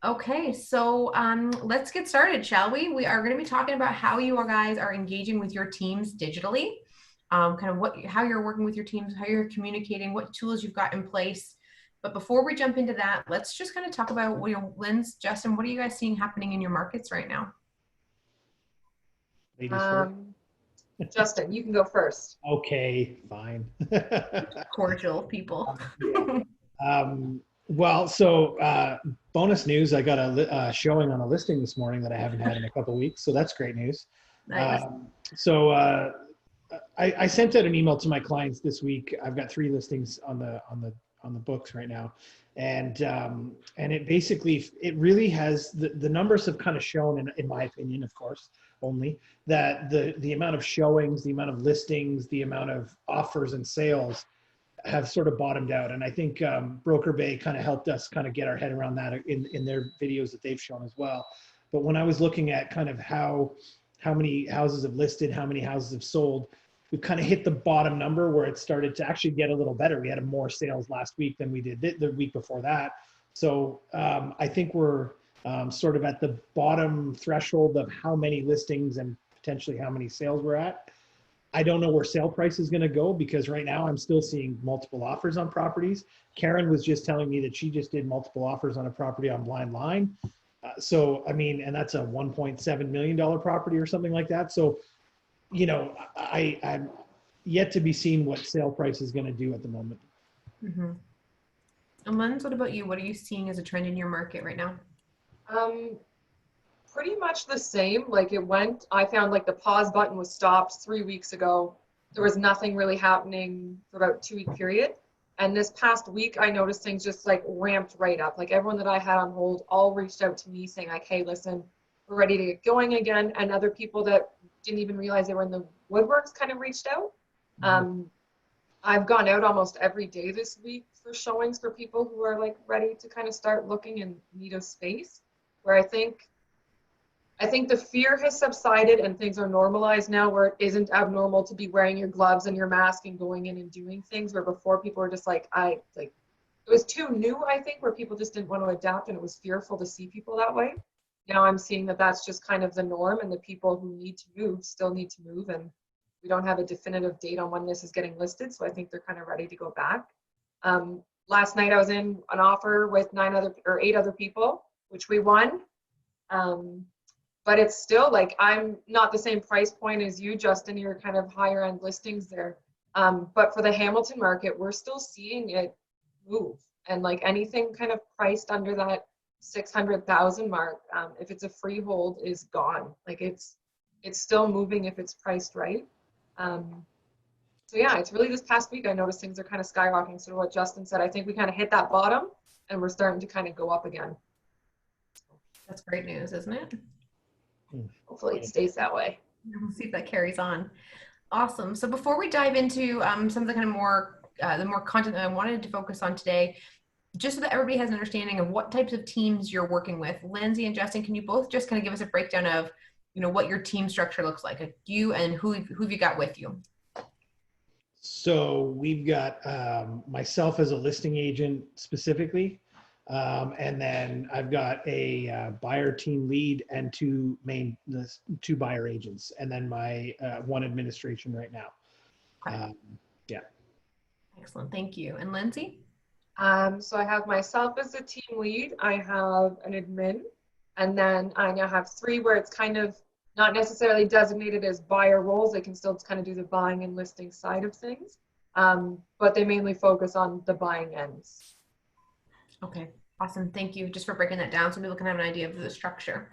Okay, so let's get started, shall we? We are going to be talking about how you guys are engaging with your teams digitally, kind of how you're working with your teams, how you're communicating, what tools you've got in place. But before we jump into that, let's just kind of talk about Linz, Justin, what are you guys seeing happening in your markets right now? Ladies first. Justin, you can go first. Okay, fine. Cordial people. Yeah. Well, so bonus news, I got a showing on a listing this morning that I haven't had in a couple of weeks, so that's great news. Nice. So I sent out an email to my clients this week. I've got 3 listings on the books right now, and it basically, it really has, the numbers have kind of shown, in my opinion, of course, only, that the amount of showings, the amount of listings, the amount of offers and sales have sort of bottomed out. And I think Broker Bay kind of helped us kind of get our head around that in their videos that they've shown as well. But when I was looking at kind of how many houses have listed, how many houses have sold, we kind of hit the bottom number where it started to actually get a little better. We had more sales last week than we did the week before that. So I think we're sort of at the bottom threshold of how many listings and potentially how many sales we're at. I don't know where sale price is going to go, because right now I'm still seeing multiple offers on properties. Karen was just telling me that she just did multiple offers on a property on Blind Line. So, I mean, and that's a $1.7 million property or something like that. So, you know, I'm yet to be seen what sale price is going to do at the moment. Mm-hmm. And Linz, what about you? What are you seeing as a trend in your market right now? Pretty much the same. Like I found like the pause button was stopped 3 weeks ago. There was nothing really happening for about 2-week period. And this past week, I noticed things just like ramped right up. Like everyone that I had on hold all reached out to me saying like, hey, listen, we're ready to get going again. And other people that didn't even realize they were in the woodworks kind of reached out. I've gone out almost every day this week for showings for people who are like ready to kind of start looking in need of space, where I think the fear has subsided and things are normalized now, where it isn't abnormal to be wearing your gloves and your mask and going in and doing things, where before people were just like, it was too new, I think, where people just didn't want to adapt and it was fearful to see people that way. Now I'm seeing that that's just kind of the norm, and the people who need to move still need to move, and we don't have a definitive date on when this is getting listed, so I think they're kind of ready to go back. Last night I was in an offer with 8 other people, which we won. But it's still like, I'm not the same price point as you, Justin. You're kind of higher end listings there. But for the Hamilton market, we're still seeing it move. And like anything kind of priced under that 600,000 mark, if it's a freehold, is gone. Like it's still moving if it's priced right. So yeah, it's really this past week I noticed things are kind of skyrocketing. So what Justin said, I think we kind of hit that bottom and we're starting to kind of go up again. That's great news, isn't it? Hopefully it stays that way. We'll see if that carries on. Awesome. So before we dive into some of the kind of more content that I wanted to focus on today, just so that everybody has an understanding of what types of teams you're working with, Lindsay and Justin, can you both just kind of give us a breakdown of, you know, what your team structure looks like you and who've you got with you? So we've got myself as a listing agent specifically. And then I've got a buyer team lead and 2 buyer agents, and then my 1 administration right now. Okay. Yeah. Excellent. Thank you. And Lindsay? So I have myself as a team lead. I have an admin, and then I now have 3 where it's kind of not necessarily designated as buyer roles. They can still kind of do the buying and listing side of things, but they mainly focus on the buying ends. Okay, awesome. Thank you just for breaking that down so people can have an idea of the structure.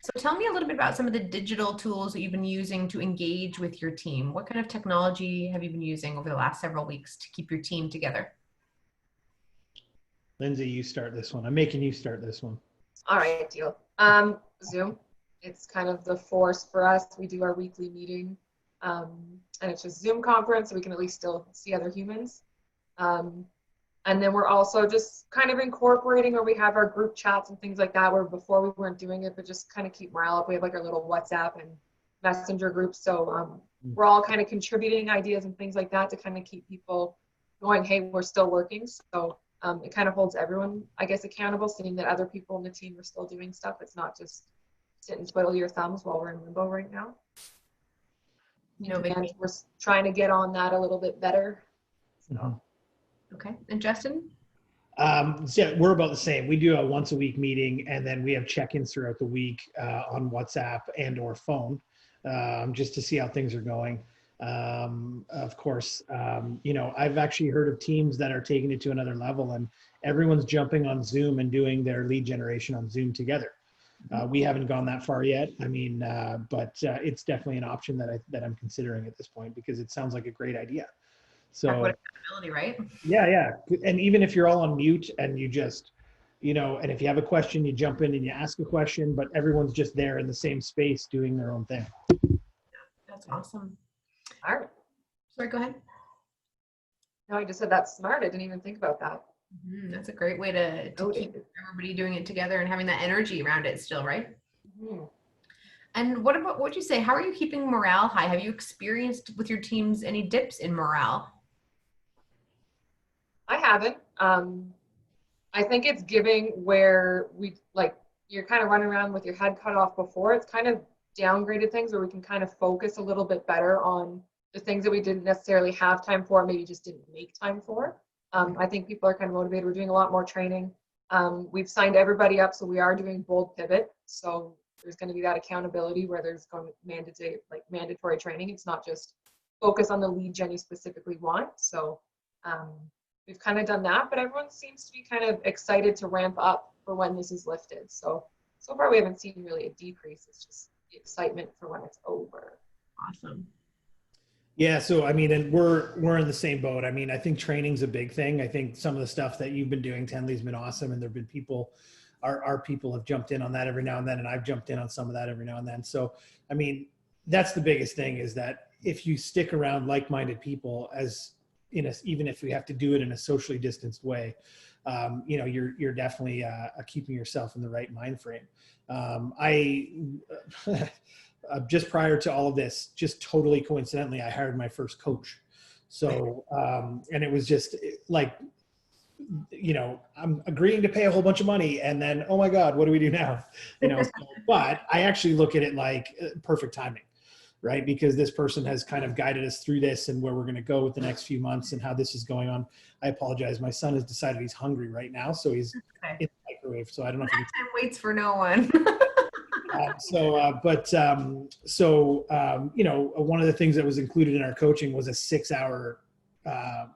So tell me a little bit about some of the digital tools that you've been using to engage with your team. What kind of technology have you been using over the last several weeks to keep your team together? Lindsay, you start this one. I'm making you start this one. All right, deal. Zoom. It's kind of the force for us. We do our weekly meeting, and it's just Zoom conference, so we can at least still see other humans. And then we're also just kind of incorporating, or we have our group chats and things like that, where before we weren't doing it, but just kind of keep morale up. We have like our little WhatsApp and Messenger groups. So we're all kind of contributing ideas and things like that to kind of keep people going, hey, we're still working. So It kind of holds everyone, I guess, accountable, seeing that other people in the team are still doing stuff. It's not just sit and twiddle your thumbs while we're in limbo right now. And we're trying to get on that a little bit better. So. Okay. And Justin? So we're about the same. We do a once a week meeting, and then we have check-ins throughout the week on WhatsApp and or phone, just to see how things are going. Of course, I've actually heard of teams that are taking it to another level, and everyone's jumping on Zoom and doing their lead generation on Zoom together. We haven't gone that far yet. I mean, but it's definitely an option that I'm considering at this point, because it sounds like a great idea. So accountability, right? Yeah. And even if you're all on mute and you just, and if you have a question, you jump in and you ask a question, but everyone's just there in the same space doing their own thing. That's awesome. All right. Sorry, go ahead. No, I just said that's smart. I didn't even think about that. That's a great way to keep everybody doing it together and having that energy around it still, right? And what would you say, how are you keeping morale high? Have you experienced with your teams any dips in morale? I haven't. I think it's giving where you're kind of running around with your head cut off before. It's kind of downgraded things where we can kind of focus a little bit better on the things that we didn't necessarily have time for, maybe just didn't make time for. I think people are kind of motivated. We're doing a lot more training. We've signed everybody up, so we are doing bold pivot. So there's going to be that accountability where there's going to be mandatory training. It's not just focus on the lead gen you specifically want. So we've kind of done that, but everyone seems to be kind of excited to ramp up for when this is lifted. So far we haven't seen really a decrease. It's just the excitement for when it's over. Awesome. Yeah. So, I mean, and we're in the same boat. I mean, I think training's a big thing. I think some of the stuff that you've been doing, Tenleigh's been awesome. And there've been people, our people have jumped in on that every now and then. And I've jumped in on some of that every now and then. So, I mean, that's the biggest thing, is that if you stick around like-minded people, even if we have to do it in a socially distanced way, you're definitely keeping yourself in the right mind frame. Just prior to all of this, just totally coincidentally, I hired my first coach. So, and it was just like, I'm agreeing to pay a whole bunch of money, and then, oh my God, what do we do now? But I actually look at it like perfect timing, right? Because this person has kind of guided us through this and where we're going to go with the next few months and how this is going on. I apologize. My son has decided he's hungry right now, so he's in the microwave. So I don't know if time waits for no one. One of the things that was included in our coaching was a 6-hour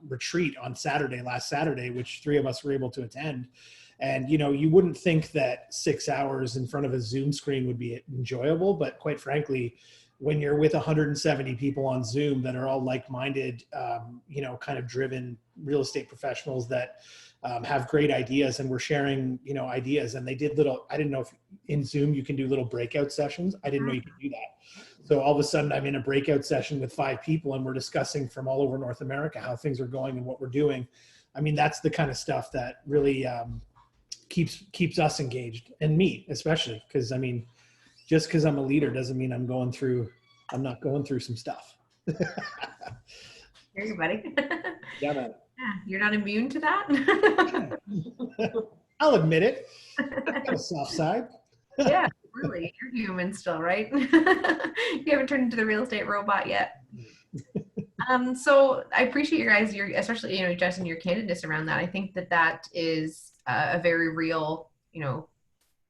retreat on last Saturday, which 3 of us were able to attend. And, you wouldn't think that 6 hours in front of a Zoom screen would be enjoyable, but quite frankly, when you're with 170 people on Zoom that are all like-minded, kind of driven real estate professionals that have great ideas, and we're sharing, ideas. And they did I didn't know if in Zoom you can do little breakout sessions. I didn't know you could do that. So all of a sudden I'm in a breakout session with 5 people, and we're discussing from all over North America how things are going and what we're doing. I mean, that's the kind of stuff that really keeps us engaged, and me especially, because I mean, just because I'm a leader doesn't mean I'm not going through some stuff. Here you, buddy. Yeah, man. Yeah, you're not immune to that. I'll admit it. Got a soft side. Yeah, really. You're human still, right? You haven't turned into the real estate robot yet. So I appreciate you guys, especially, Justin, your candidness around that. I think that is a very real,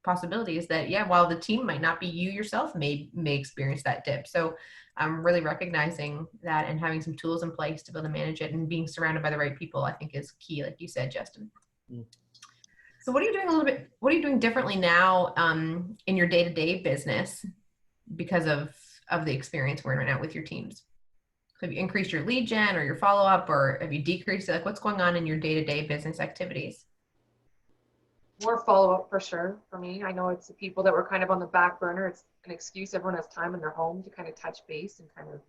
possibility, is that, while the team might not be, you yourself may experience that dip. So I'm really recognizing that and having some tools in place to be able to manage it, and being surrounded by the right people, I think, is key, like you said, Justin. So what are you doing differently now in your day-to-day business because of the experience we're in right now with your teams? Have you increased your lead gen or your follow-up, or have you decreased it? Like, what's going on in your day-to-day business activities? More follow-up for sure for me. I know it's the people that were kind of on the back burner. It's an excuse. Everyone has time in their home to kind of touch base and kind of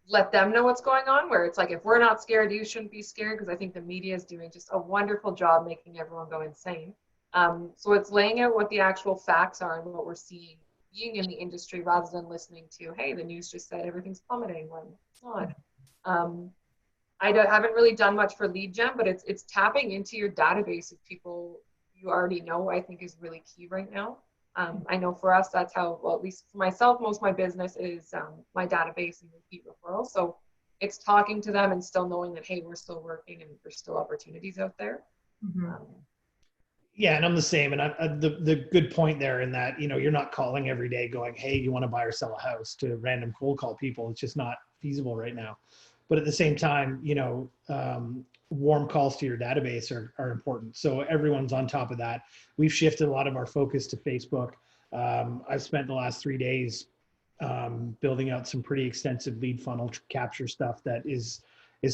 let them know what's going on, where it's like, if we're not scared, you shouldn't be scared, because I think the media is doing just a wonderful job making everyone go insane. So it's laying out what the actual facts are and what we're seeing being in the industry, rather than listening to, hey, the news just said everything's plummeting when it's not. haven't really done much for lead gen, but it's tapping into your database of people you already know, I think is really key right now. I know for us, that's how, well, at least for myself, most of my business is my database and repeat referrals. So it's talking to them and still knowing that, hey, we're still working and there's still opportunities out there. Yeah, and I'm the same. And the good point there in that, you know, you're not calling every day going, hey, you want to buy or sell a house, to random cold call people. It's just not feasible right now. But at the same time, you know, warm calls to your database are important. So everyone's on top of that. We've shifted a lot of our focus to Facebook. I've spent the last 3 days building out some pretty extensive lead funnel capture stuff that is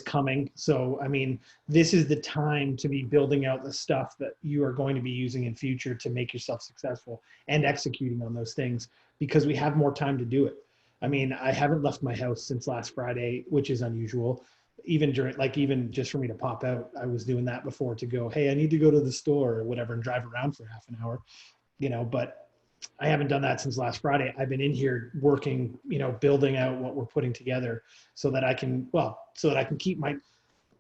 coming. So, I mean, this is the time to be building out the stuff that you are going to be using in future to make yourself successful and executing on those things, because we have more time to do it. I mean, I haven't left my house since last Friday, which is unusual. Even during, like, even just for me to pop out, I was doing that before to go, hey, I need to go to the store or whatever and drive around for half an hour, you know, but I haven't done that since last Friday. I've been in here working, you know, building out what we're putting together so that I can, keep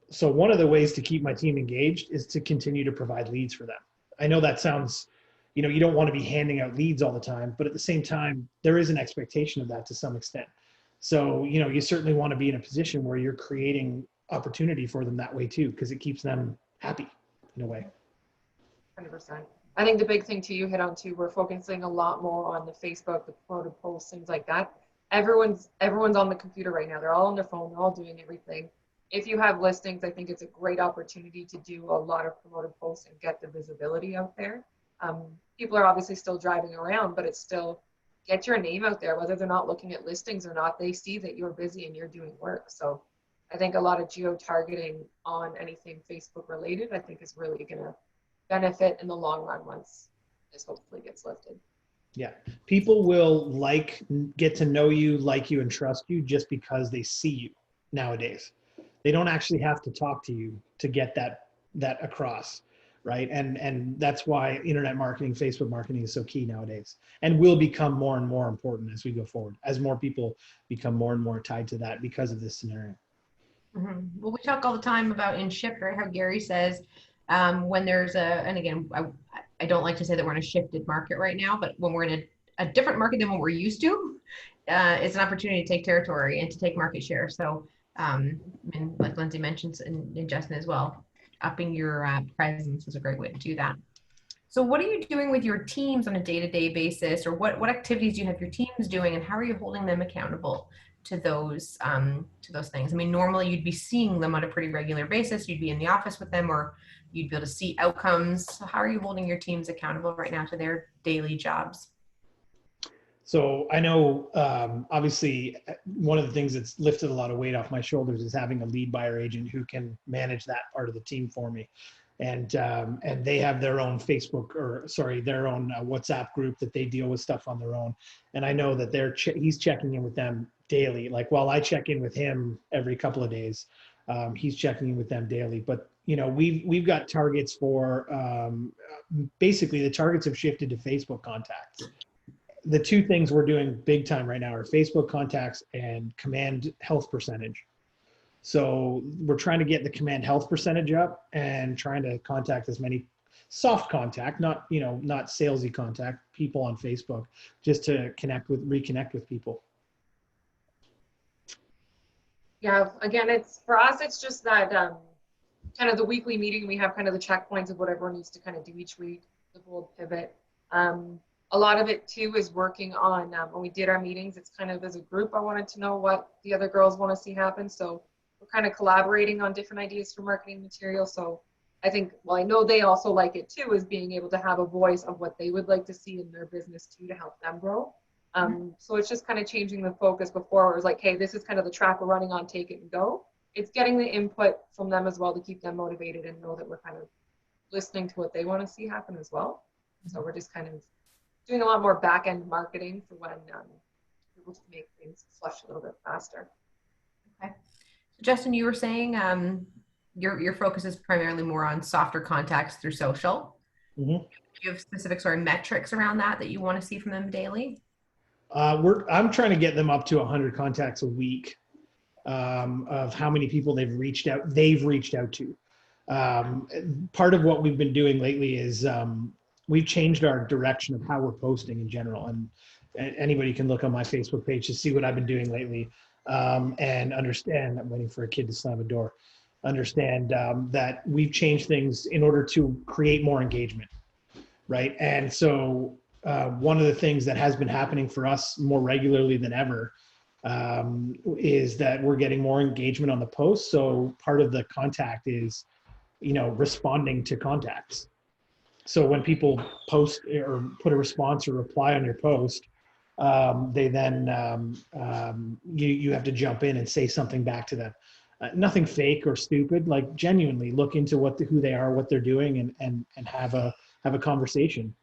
so one of the ways to keep my team engaged is to continue to provide leads for them. I know that sounds, you know, you don't want to be handing out leads all the time, but at the same time, there is an expectation of that to some extent. So, you know, you certainly want to be in a position where you're creating opportunity for them that way too, because it keeps them happy in a way. 100%. I think the big thing too, you hit on too, we're focusing a lot more on the Facebook, the promoted posts, things like that. Everyone's on the computer right now. They're all on their phone. They're all doing everything. If you have listings, I think it's a great opportunity to do a lot of promoted posts and get the visibility out there. People are obviously still driving around, but it's still, get your name out there, whether they're not looking at listings or not. They see that you're busy and you're doing work. So I think a lot of geo-targeting on anything Facebook related, I think is really going to benefit in the long run once this hopefully gets lifted. Yeah, people will get to know you, like you, and trust you just because they see you nowadays. They don't actually have to talk to you to get that across, right? And that's why internet marketing, Facebook marketing is so key nowadays, and will become more and more important as we go forward, as more people become more and more tied to that because of this scenario. Well, we talk all the time about in shift, right? How Gary says when there's and again, I don't like to say that we're in a shifted market right now, but when we're in a different market than what we're used to, it's an opportunity to take territory and to take market share. So, and like Lindsay mentions, and Justin as well, upping your presence is a great way to do that. So what are you doing with your teams on a day-to-day basis, or what activities do you have your teams doing, and how are you holding them accountable to those things? I mean, normally you'd be seeing them on a pretty regular basis. You'd be in the office with them, or you'd be able to see outcomes. So how are you holding your teams accountable right now to their daily jobs? So I know, obviously, one of the things that's lifted a lot of weight off my shoulders is having a lead buyer agent who can manage that part of the team for me. And they have their own their own WhatsApp group that they deal with stuff on their own. And I know that he's checking in with them daily. Like, while I check in with him every couple of days, he's checking in with them daily. But, you know, we've got targets for, basically the targets have shifted to Facebook contacts. The two things we're doing big time right now are Facebook contacts and command health percentage. So we're trying to get the command health percentage up and trying to contact as many soft contact, not salesy contact people on Facebook, just to reconnect with people. Yeah, again, it's for us, it's just that kind of the weekly meeting, we have kind of the checkpoints of what everyone needs to kind of do each week, the bold pivot. A lot of it too is working on, when we did our meetings, it's kind of as a group, I wanted to know what the other girls want to see happen. So we're kind of collaborating on different ideas for marketing material. So I think, well, I know they also like it too, is being able to have a voice of what they would like to see in their business too, to help them grow. So it's just kind of changing the focus. Before it was like, hey, this is kind of the track we're running on, take it and go. It's getting the input from them as well to keep them motivated and know that we're kind of listening to what they want to see happen as well. So we're just kind of doing a lot more back-end marketing for when able to make things flush a little bit faster. Okay. So Justin, you were saying your focus is primarily more on softer contacts through social. Mm-hmm. Do you have specific sort of metrics around that you want to see from them daily? I'm trying to get them up to 100 contacts a week. of how many people they've reached out to. Part of what we've been doing lately is we've changed our direction of how we're posting in general. And anybody can look on my Facebook page to see what I've been doing lately, and understand, I'm waiting for a kid to slam a door, understand that we've changed things in order to create more engagement, right? And so one of the things that has been happening for us more regularly than ever is that we're getting more engagement on the post. So part of the contact is, responding to contacts. So when people post or put a response or reply on your post, they then you have to jump in and say something back to them. Nothing fake or stupid, like genuinely look into who they are, what they're doing, and have a conversation,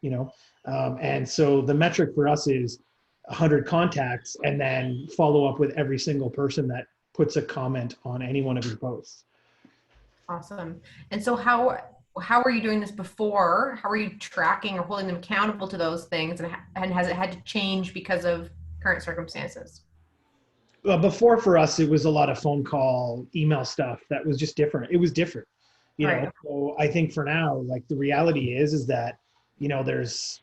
and so the metric for us is 100 contacts, and then follow up with every single person that puts a comment on any one of your posts. Awesome. And so how were you doing this before? How are you tracking or holding them accountable to those things? And has it had to change because of current circumstances? Well, before for us, it was a lot of phone call, email stuff that was just different. It was different, Right. So I think for now, like the reality is that, there's,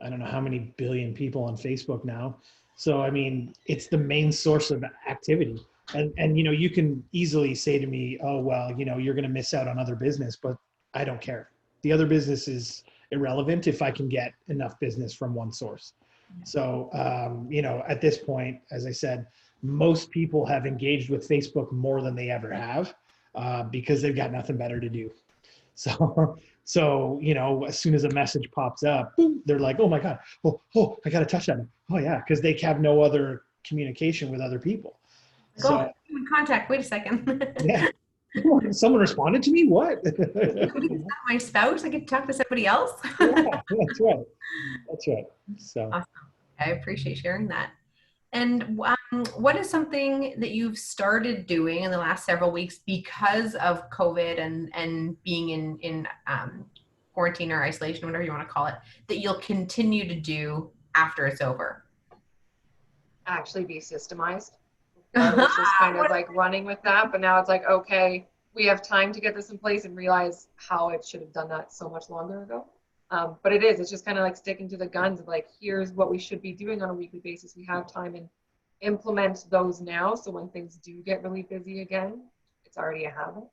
I don't know how many billion people on Facebook now. So, I mean, it's the main source of activity. And you can easily say to me, oh, well, you're going to miss out on other business, but I don't care. The other business is irrelevant if I can get enough business from one source. So, at this point, as I said, most people have engaged with Facebook more than they ever have, because they've got nothing better to do. So, as soon as a message pops up, boom, they're like, oh my God, oh, I got to touch that. Oh yeah, because they have no other communication with other people. So, in contact, wait a second. Yeah. Someone responded to me? What? My spouse? I get to talk to somebody else? Yeah, that's right. That's right. So awesome. I appreciate sharing that. And what is something that you've started doing in the last several weeks because of COVID and being in quarantine or isolation, whatever you want to call it, that you'll continue to do after it's over? Actually be systemized. I was just kind of like running with that, but now it's like, okay, we have time to get this in place and realize how it should have done that so much longer ago. But it's just kind of like sticking to the guns of like, here's what we should be doing on a weekly basis. We have time and implement those now. So when things do get really busy again, it's already a habit.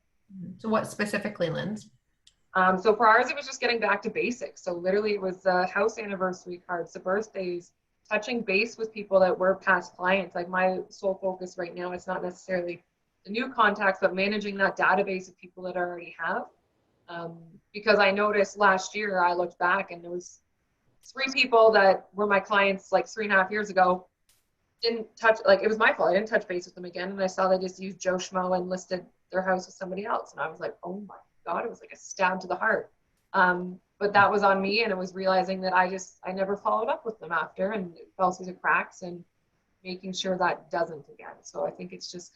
So what specifically, Linz? So for ours, it was just getting back to basics. So literally it was house anniversary cards, the birthdays, touching base with people that were past clients. Like my sole focus right now, it's not necessarily the new contacts, but managing that database of people that I already have. Because I noticed last year, I looked back and there was 3 people that were my clients like 3.5 years ago, didn't touch, like it was my fault. I didn't touch base with them again. And I saw they just used Joe Schmo and listed their house with somebody else. And I was like, oh my God, it was like a stab to the heart. But that was on me, and it was realizing that I never followed up with them after, and it fell through the cracks, and making sure that doesn't again. So I think it's just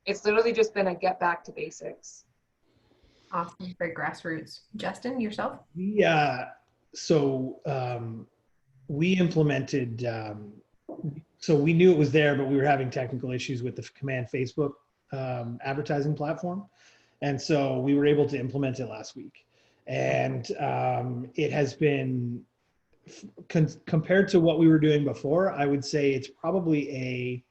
it's literally just been a get back to basics. Awesome. Very grassroots. Justin, yourself? Yeah. So we implemented, so we knew it was there, but we were having technical issues with the Command Facebook advertising platform. And so we were able to implement it last week. And it has been, compared to what we were doing before, I would say it's probably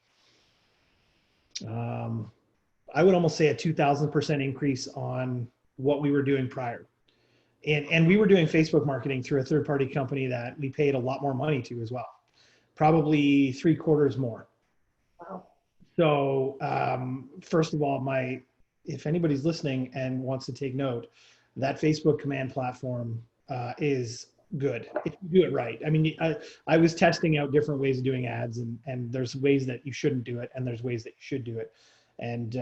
I would almost say a 2,000% increase on what we were doing prior. And we were doing Facebook marketing through a third-party company that we paid a lot more money to as well, probably 3/4 more. Wow. So first of all, if anybody's listening and wants to take note, that Facebook command platform is good if you do it right. I mean, I was testing out different ways of doing ads, and there's ways that you shouldn't do it, and there's ways that you should do it. And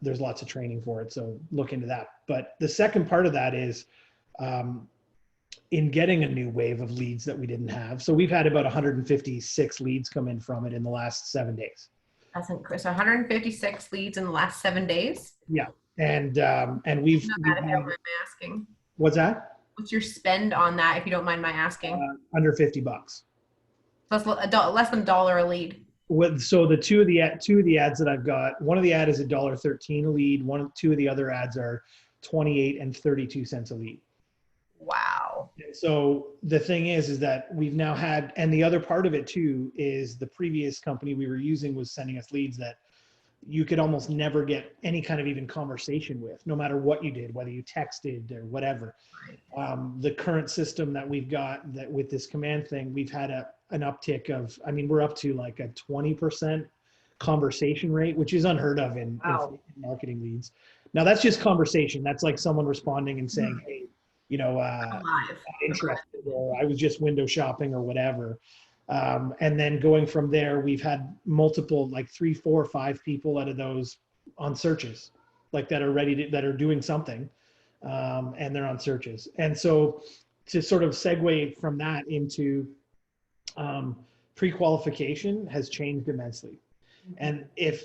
there's lots of training for it, so look into that. But the second part of that is in getting a new wave of leads that we didn't have. So we've had about 156 leads come in from it in the last 7 days. That's incredible. So 156 leads in the last 7 days? Yeah. And we've I'm asking. What's that? What's your spend on that, if you don't mind my asking? Under $50. So that's less than $1 a lead. So the two of the ads that I've got, one of the ad is $1.13 a lead. Two of the other ads are 28 and 32 cents a lead. Wow. And so the thing is that we've now had, and the other part of it too is the previous company we were using was sending us leads that you could almost never get any kind of even conversation with, no matter what you did, whether you texted or whatever. The current system that we've got that with this command thing, we've had an uptick of, I mean, we're up to like a 20% conversation rate, which is unheard of in marketing leads. Now that's just conversation. That's like someone responding and saying, hey, I'm interested, or I was just window shopping or whatever. And then going from there, we've had multiple, like 3, 4, 5 people out of those on searches, like that are doing something, and they're on searches. And so to sort of segue from that into pre-qualification has changed immensely. And if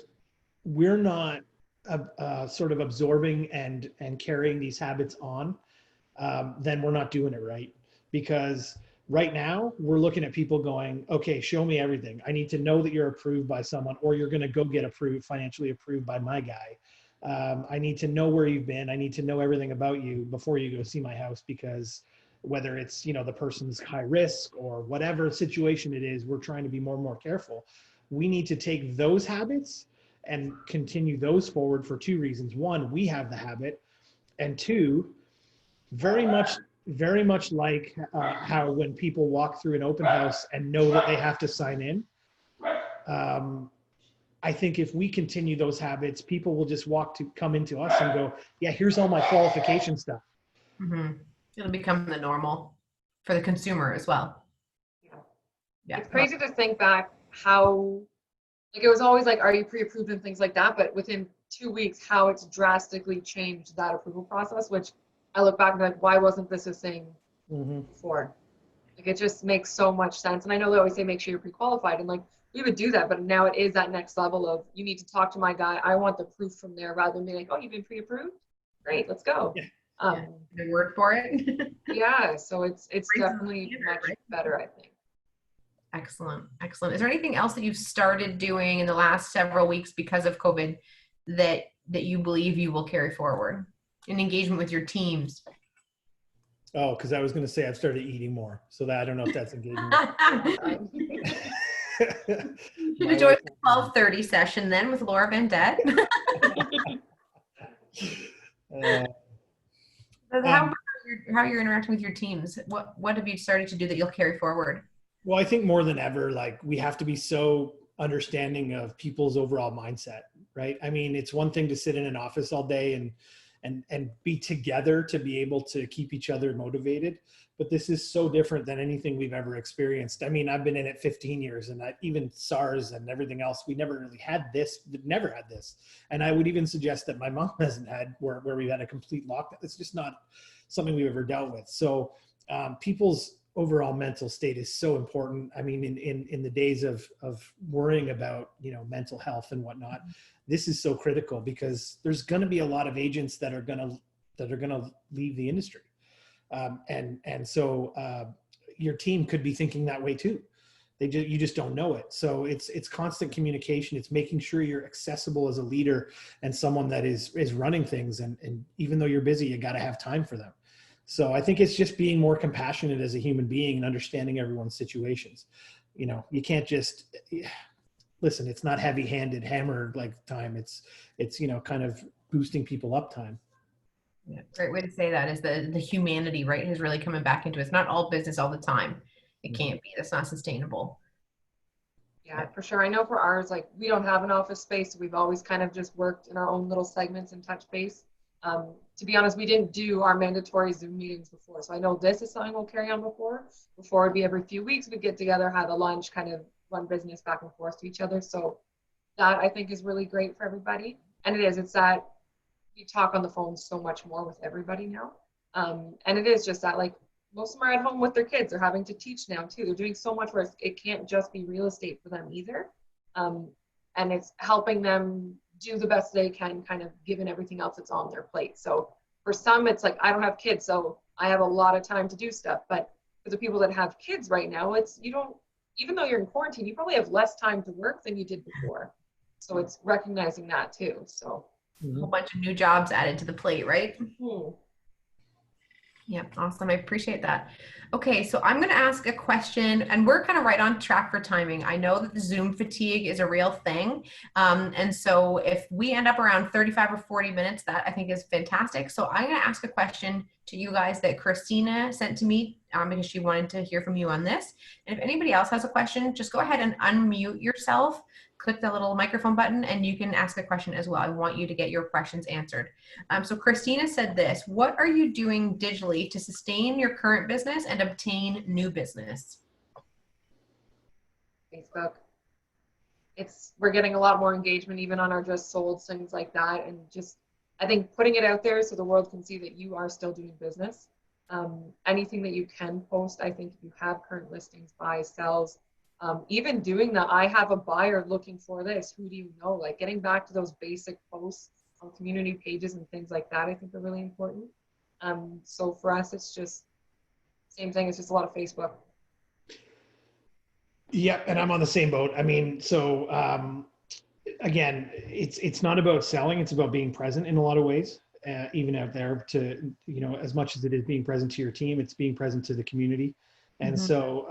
we're not sort of absorbing and carrying these habits on, then we're not doing it right. Because right now we're looking at people going, okay, show me everything. I need to know that you're approved by someone, or you're going to go get financially approved by my guy. I need to know where you've been. I need to know everything about you before you go see my house, because whether it's, the person's high risk or whatever situation it is, we're trying to be more and more careful. We need to take those habits and continue those forward for 2 reasons. 1, we have the habit, and 2, very much like how when people walk through an open house and know that they have to sign in. I think if we continue those habits, people will just come into us and go, yeah, here's all my qualification stuff. Mm-hmm. It'll become the normal for the consumer as well. Yeah. It's crazy to think back how, like, it was always like, are you pre-approved and things like that? But within 2 weeks, how it's drastically changed that approval process, which I look back and be like, why wasn't this a thing before? Like, it just makes so much sense. And I know they always say, make sure you're pre-qualified. And like, we would do that, but now it is that next level of, you need to talk to my guy. I want the proof from there, rather than being like, oh, you've been pre-approved? Great, let's go. The word for it. Yeah, so it's definitely much better, I think. Excellent. Is there anything else that you've started doing in the last several weeks because of COVID that you believe you will carry forward in engagement with your teams? Oh, because I was going to say I've started eating more, so that I don't know if that's engagement. You should have joined the 12:30 session then with Laura Vendette. How you're interacting with your teams? What have you started to do that you'll carry forward? Well, I think more than ever, like, we have to be so understanding of people's overall mindset, right? I mean, it's one thing to sit in an office all day and be together to be able to keep each other motivated. But this is so different than anything we've ever experienced. I mean, I've been in it 15 years, and even SARS and everything else, we never really had this, never had this. And I would even suggest that my mom hasn't had where we had a complete lockdown. It's just not something we've ever dealt with. So people's overall mental state is so important. I mean, in the days of worrying about, mental health and whatnot, this is so critical, because there's going to be a lot of agents that are going to leave the industry. And so your team could be thinking that way too. You just don't know it. So it's constant communication. It's making sure you're accessible as a leader and someone that is running things. And even though you're busy, you got to have time for them. So I think it's just being more compassionate as a human being and understanding everyone's situations. You can't just listen. It's not heavy-handed hammer like time. It's kind of boosting people up time. Yeah, great way to say that is the humanity, right, is really coming back into it. It's not all business all the time. It can't be. That's not sustainable. Yeah, for sure. I know for ours, like, we don't have an office space. So we've always kind of just worked in our own little segments and touch base. To be honest, we didn't do our mandatory Zoom meetings before. So I know this is something we'll carry on before. Before, it'd be every few weeks we'd get together, have a lunch, kind of run business back and forth to each other. So that, I think, is really great for everybody. And it's that we talk on the phone so much more with everybody now. And it is just that, like, most of them are at home with their kids. They're having to teach now too. They're doing so much where it can't just be real estate for them either. And it's helping them do the best they can, kind of given everything else that's on their plate. So for some, it's like, I don't have kids, so I have a lot of time to do stuff. But for the people that have kids right now, you even though you're in quarantine, you probably have less time to work than you did before. So it's recognizing that too. So a whole bunch of new jobs added to the plate, right? mm-hmm. Yeah, awesome. I appreciate that. Okay, so I'm going to ask a question, and we're kind of right on track for timing. I know that the Zoom fatigue is a real thing. And so if we end up around 35 or 40 minutes, that I think is fantastic. So I'm going to ask a question to you guys that Christina sent to me because she wanted to hear from you on this. And if anybody else has a question, just go ahead and unmute yourself. Click the little microphone button and you can ask a question as well. I want you to get your questions answered. So Christina said this: what are you doing digitally to sustain your current business and obtain new business? Facebook. We're getting a lot more engagement even on our just sold, things like that. And just, I think putting it out there so the world can see that you are still doing business. Anything that you can post, I think if you have current listings, buys, sells, even doing the, I have a buyer looking for this, who do you know? Like getting back to those basic posts on community pages and things like that, I think are really important. So for us, it's just same thing. It's just a lot of Facebook. Yeah, and I'm on the same boat. I mean, so again, it's not about selling; it's about being present in a lot of ways. Even out there, to as much as it is being present to your team, it's being present to the community. And so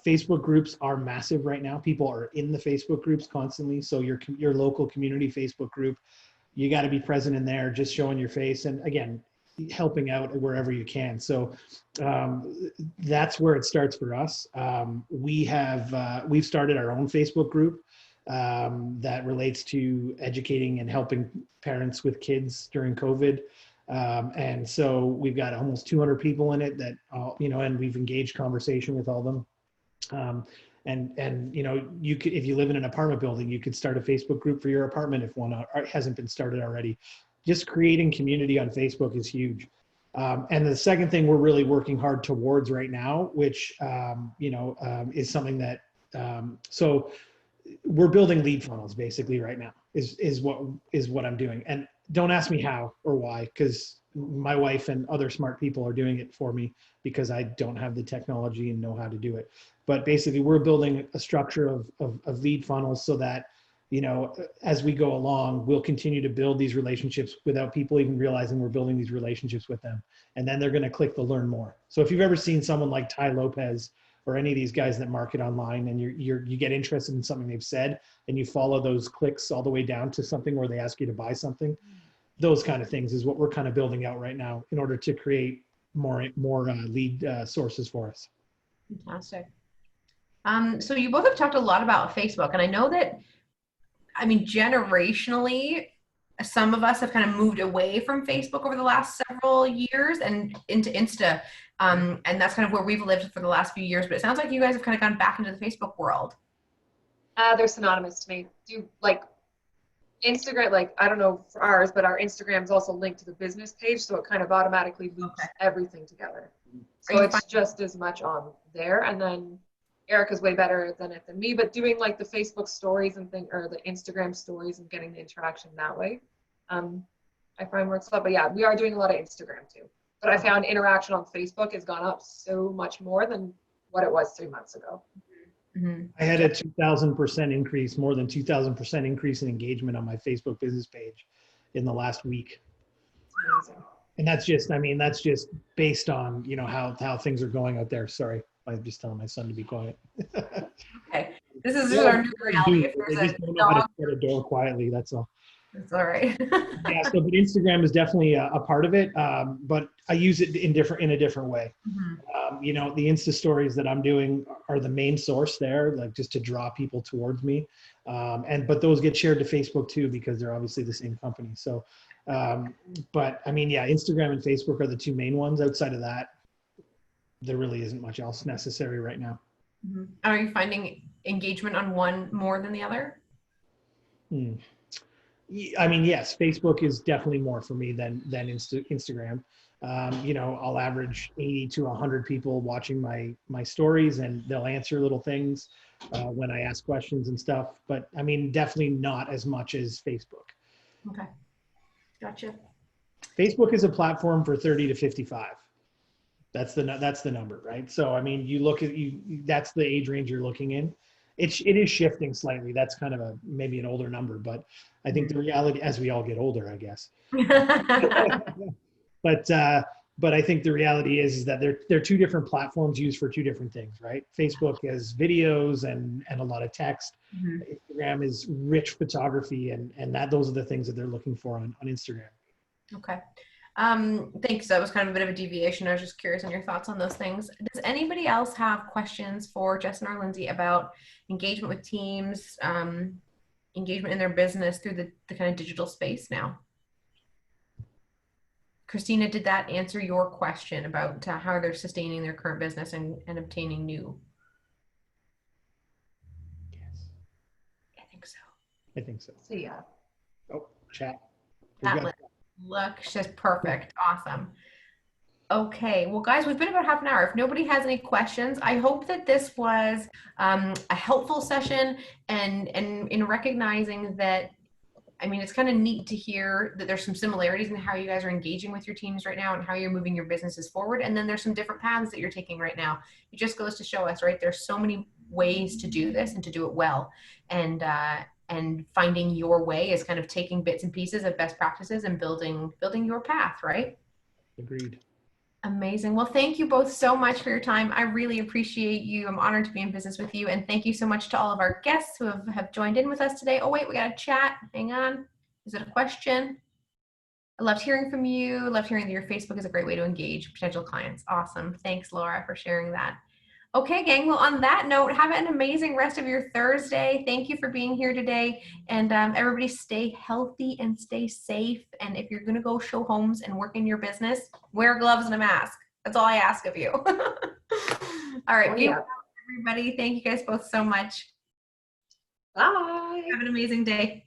Facebook groups are massive right now. People are in the Facebook groups constantly. So your local community Facebook group, you got to be present in there, just showing your face, and again, helping out wherever you can. So that's where it starts for us. We've started our own Facebook group that relates to educating and helping parents with kids during COVID. And so we've got almost 200 people in it that, and we've engaged conversation with all of them. And you could, if you live in an apartment building, you could start a Facebook group for your apartment if one hasn't been started already. Just creating community on Facebook is huge. And the second thing we're really working hard towards right now, which, is something that, so we're building lead funnels basically right now is what I'm doing. And don't ask me how or why, because my wife and other smart people are doing it for me because I don't have the technology and know how to do it. But basically we're building a structure of lead funnels so that, as we go along, we'll continue to build these relationships without people even realizing we're building these relationships with them. And then they're going to click the learn more. So if you've ever seen someone like Ty Lopez or any of these guys that market online and you get interested in something they've said and you follow those clicks all the way down to something where they ask you to buy something, those kind of things is what we're kind of building out right now in order to create more lead sources for us. Fantastic. So you both have talked a lot about Facebook, and I know that, generationally, some of us have kind of moved away from Facebook over the last several years and into Insta. And that's kind of where we've lived for the last few years, but it sounds like you guys have kind of gone back into the Facebook world. They're synonymous to me. Do like Instagram, like, I don't know for ours, but our Instagram is also linked to the business page. So it kind of automatically loops everything together. So it's just as much on there. And then Erica's way better than it than me, but doing like the Facebook stories and or the Instagram stories and getting the interaction that way. I find works a lot, but yeah, we are doing a lot of Instagram too. But I found interaction on Facebook has gone up so much more than what it was 3 months ago. Mm-hmm. I had a 2,000% increase, more than 2,000% increase in engagement on my Facebook business page in the last week. Amazing. And that's just based on, how things are going out there. Sorry, I'm just telling my son to be quiet. Okay, this is our new reality. If They there's just a don't know how dog, to shut a door quietly. That's all. it's all right. Yeah, so but Instagram is definitely a part of it, but I use it in a different way. Mm-hmm. The Insta stories that I'm doing are the main source there, like just to draw people towards me. But those get shared to Facebook too, because they're obviously the same company. So, Instagram and Facebook are the two main ones. Outside of that, there really isn't much else necessary right now. Mm-hmm. Are you finding engagement on one more than the other? Yes, Facebook is definitely more for me than Instagram. I'll average 80 to 100 people watching my stories, and they'll answer little things when I ask questions and stuff. But definitely not as much as Facebook. Okay, gotcha. Facebook is a platform for 30 to 55. That's the number, right? So I mean, you look at that's the age range you're looking in. It is shifting slightly. That's kind of maybe an older number, but I think the reality, as we all get older, I guess. But I think the reality is that they're two different platforms used for two different things, right? Facebook has videos and a lot of text. Mhm. Instagram is rich photography, and those are the things that they're looking for on Instagram. Okay. Thanks. That was kind of a bit of a deviation. I was just curious on your thoughts on those things. Does anybody else have questions for Justin or Lindsay about engagement with teams, engagement in their business through the kind of digital space now? Christina, did that answer your question about how they're sustaining their current business and obtaining new? Yes. I think so. I think so. So yeah. Oh, chat. Look, she's perfect. Awesome. Okay, well, guys, we've been about half an hour. If nobody has any questions, I hope that this was a helpful session, and in recognizing that, I mean, it's kind of neat to hear that there's some similarities in how you guys are engaging with your teams right now and how you're moving your businesses forward. And then there's some different paths that you're taking right now. It just goes to show us, right? There's so many ways to do this and to do it well. And finding your way is kind of taking bits and pieces of best practices and building your path, right? Agreed. Amazing. Well, thank you both so much for your time. I really appreciate you. I'm honored to be in business with you. And thank you so much to all of our guests who have joined in with us today. Oh, wait, we got a chat. Hang on. Is it a question? I loved hearing from you. Loved hearing that your Facebook is a great way to engage potential clients. Awesome. Thanks, Laura, for sharing that. Okay, gang. Well, on that note, have an amazing rest of your Thursday. Thank you for being here today. And everybody stay healthy and stay safe. And if you're going to go show homes and work in your business, wear gloves and a mask. That's all I ask of you. All right. Be well, everybody. Thank you guys both so much. Bye. Have an amazing day.